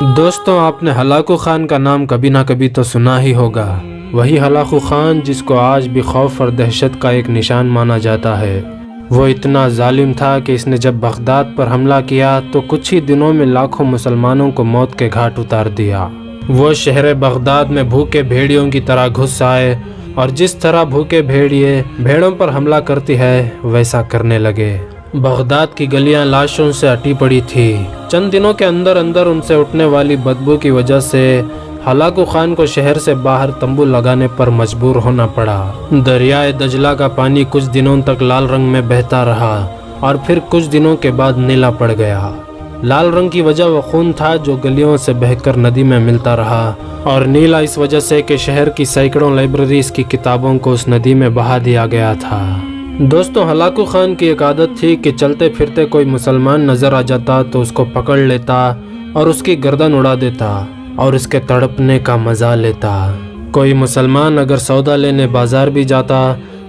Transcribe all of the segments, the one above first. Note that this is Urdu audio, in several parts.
دوستوں، آپ نے ہلاکو خان کا نام کبھی نہ کبھی تو سنا ہی ہوگا۔ وہی ہلاکو خان جس کو آج بھی خوف اور دہشت کا ایک نشان مانا جاتا ہے۔ وہ اتنا ظالم تھا کہ اس نے جب بغداد پر حملہ کیا تو کچھ ہی دنوں میں لاکھوں مسلمانوں کو موت کے گھاٹ اتار دیا۔ وہ شہر بغداد میں بھوکے بھیڑیوں کی طرح گھس آئے اور جس طرح بھوکے بھیڑیے بھیڑوں پر حملہ کرتی ہے ویسا کرنے لگے۔ بغداد کی گلیاں لاشوں سے اٹی پڑی تھی۔ چند دنوں کے اندر ان سے اٹھنے والی بدبو کی وجہ سے ہلاکو خان کو شہر سے باہر تمبو لگانے پر مجبور ہونا پڑا۔ دریائے دجلہ کا پانی کچھ دنوں تک لال رنگ میں بہتا رہا اور پھر کچھ دنوں کے بعد نیلا پڑ گیا۔ لال رنگ کی وجہ وہ خون تھا جو گلیوں سے بہہ کر ندی میں ملتا رہا، اور نیلا اس وجہ سے کہ شہر کی سینکڑوں لائبریریز کی کتابوں کو اس ندی میں بہا دیا گیا تھا۔ دوستوں، ہلاکو خان کی ایک عادت تھی کہ چلتے پھرتے کوئی مسلمان نظر آ جاتا تو اس کو پکڑ لیتا اور اس کی گردن اڑا دیتا اور اس کے تڑپنے کا مزہ لیتا۔ کوئی مسلمان اگر سودا لینے بازار بھی جاتا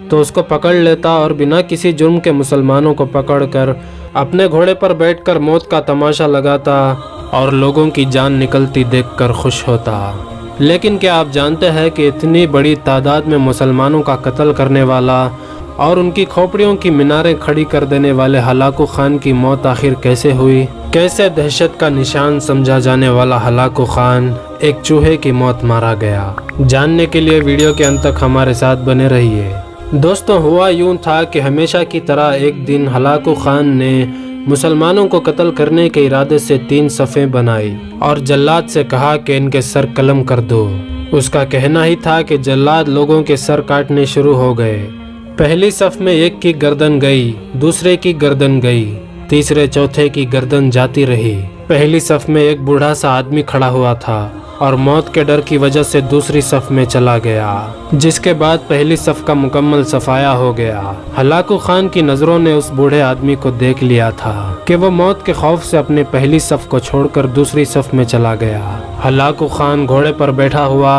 تو اس کو پکڑ لیتا اور بنا کسی جرم کے مسلمانوں کو پکڑ کر اپنے گھوڑے پر بیٹھ کر موت کا تماشا لگاتا اور لوگوں کی جان نکلتی دیکھ کر خوش ہوتا۔ لیکن کیا آپ جانتے ہیں کہ اتنی بڑی تعداد میں مسلمانوں کا قتل کرنے والا اور ان کی کھوپڑیوں کی میناریں کھڑی کر دینے والے ہلاکو خان کی موت آخر کیسے ہوئی؟ کیسے دہشت کا نشان سمجھا جانے والا ہلاکو خان ایک چوہے کی موت مارا گیا؟ جاننے کے لیے ویڈیو کے انت تک ہمارے ساتھ بنے رہیے۔ دوستوں، ہوا یوں تھا کہ ہمیشہ کی طرح ایک دن ہلاکو خان نے مسلمانوں کو قتل کرنے کے ارادے سے 3 صفیں بنائی اور جلاد سے کہا کہ ان کے سر قلم کر دو۔ اس کا کہنا ہی تھا کہ جلاد لوگوں کے سر کاٹنے شروع ہو گئے۔ پہلی صف میں ایک کی گردن گئی، دوسرے کی گردن گئی، تیسرے چوتھے کی گردن جاتی رہی۔ پہلی صف میں ایک بوڑھا سا آدمی کھڑا ہوا تھا اور موت کے ڈر کی وجہ سے دوسری صف میں چلا گیا، جس کے بعد پہلی صف کا مکمل صفایا ہو گیا۔ ہلاکو خان کی نظروں نے اس بوڑھے آدمی کو دیکھ لیا تھا کہ وہ موت کے خوف سے اپنے پہلی صف کو چھوڑ کر دوسری صف میں چلا گیا۔ ہلاکو خان گھوڑے پر بیٹھا ہوا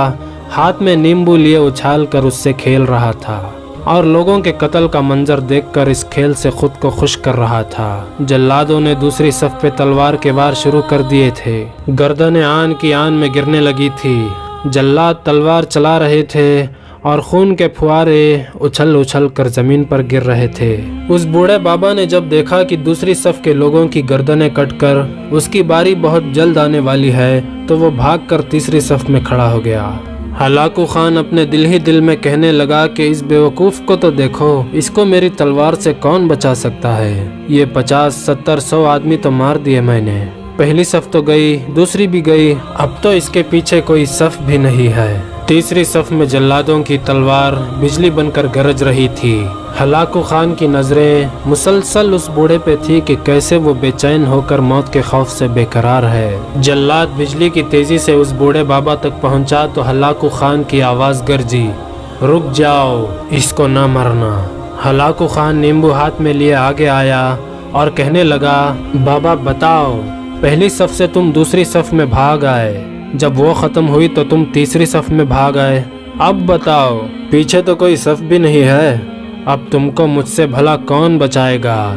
ہاتھ میں نیمبو لیے اچھال کر اس سے کھیل رہا تھا اور لوگوں کے قتل کا منظر دیکھ کر اس کھیل سے خود کو خوش کر رہا تھا۔ جلادوں نے دوسری صف پہ تلوار کے وار شروع کر دیے تھے۔ گردنیں آن کی آن میں گرنے لگی تھی۔ جلاد تلوار چلا رہے تھے اور خون کے پھوارے اچھل اچھل کر زمین پر گر رہے تھے۔ اس بوڑھے بابا نے جب دیکھا کہ دوسری صف کے لوگوں کی گردنیں کٹ کر اس کی باری بہت جلد آنے والی ہے تو وہ بھاگ کر تیسری صف میں کھڑا ہو گیا۔ ہلاکو خان اپنے دل ہی دل میں کہنے لگا کہ اس بیوقوف کو تو دیکھو، اس کو میری تلوار سے کون بچا سکتا ہے؟ یہ 50 70 100 آدمی تو مار دیے میں نے۔ پہلی صف تو گئی، دوسری بھی گئی، اب تو اس کے پیچھے کوئی صف بھی نہیں ہے۔ تیسری صف میں جلادوں کی تلوار بجلی بن کر گرج رہی تھی۔ ہلاکو خان کی نظریں مسلسل اس بوڑھے پہ تھی کہ کیسے وہ بے چین ہو کر موت کے خوف سے بے قرار ہے۔ جلاد بجلی کی تیزی سے اس بوڑھے بابا تک پہنچا تو ہلاکو خان کی آواز گرجی، رک جاؤ، اس کو نہ مرنا۔ ہلاکو خان نیمبو ہاتھ میں لیے آگے آیا اور کہنے لگا، بابا بتاؤ، پہلی صف سے تم دوسری صف میں بھاگ آئے، جب وہ ختم ہوئی تو تم تیسری صف میں بھاگ آئے، اب بتاؤ، پیچھے تو کوئی صف بھی نہیں ہے، اب تم کو مجھ سے بھلا کون بچائے گا؟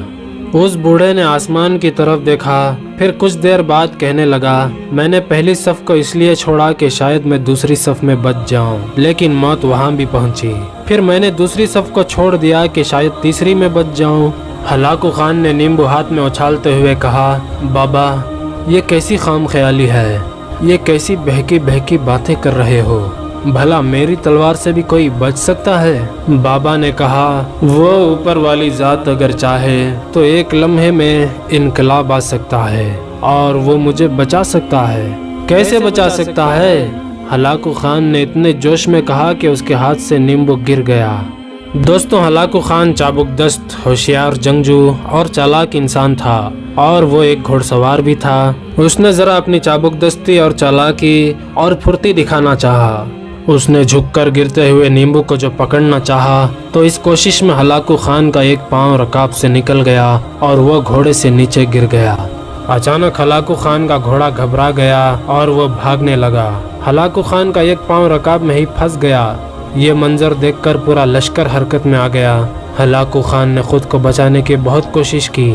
اس بوڑھے نے آسمان کی طرف دیکھا، پھر کچھ دیر بعد کہنے لگا، میں نے پہلی صف کو اس لیے چھوڑا کہ شاید میں دوسری صف میں بچ جاؤں، لیکن موت وہاں بھی پہنچی۔ پھر میں نے دوسری صف کو چھوڑ دیا کہ شاید تیسری میں بچ جاؤں۔ ہلاکو خان نے نیمبو ہاتھ میں اچھالتے ہوئے کہا، بابا، یہ کیسی خام خیالی ہے؟ یہ کیسی بہکی باتیں کر رہے ہو؟ بھلا میری تلوار سے بھی کوئی بچ سکتا ہے؟ بابا نے کہا، وہ اوپر والی ذات اگر چاہے تو ایک لمحے میں انقلاب آ سکتا ہے اور وہ مجھے بچا سکتا ہے۔ کیسے بچا سکتا ہے؟ ہلاکو خان نے اتنے جوش میں کہا کہ اس کے ہاتھ سے نیمبو گر گیا۔ دوستوں، ہلاکو خان چابک دست، ہوشیار جنگجو اور چالاک انسان تھا، اور وہ ایک گھوڑ سوار بھی تھا۔ اس نے ذرا اپنی چابک دستی اور چالاکی اور پھرتی دکھانا چاہا۔ اس نے جھک کر گرتے ہوئے نیمبو کو جو پکڑنا چاہا تو اس کوشش میں ہلاکو خان کا ایک پاؤں رکاب سے نکل گیا اور وہ گھوڑے سے نیچے گر گیا۔ اچانک ہلاکو خان کا گھوڑا گھبرا گیا اور وہ بھاگنے لگا۔ ہلاکو خان کا ایک پاؤں رکاب میں ہی پھنس گیا۔ یہ منظر دیکھ کر پورا لشکر حرکت میں آ گیا۔ ہلاکو خان نے خود کو بچانے کی بہت کوشش کی،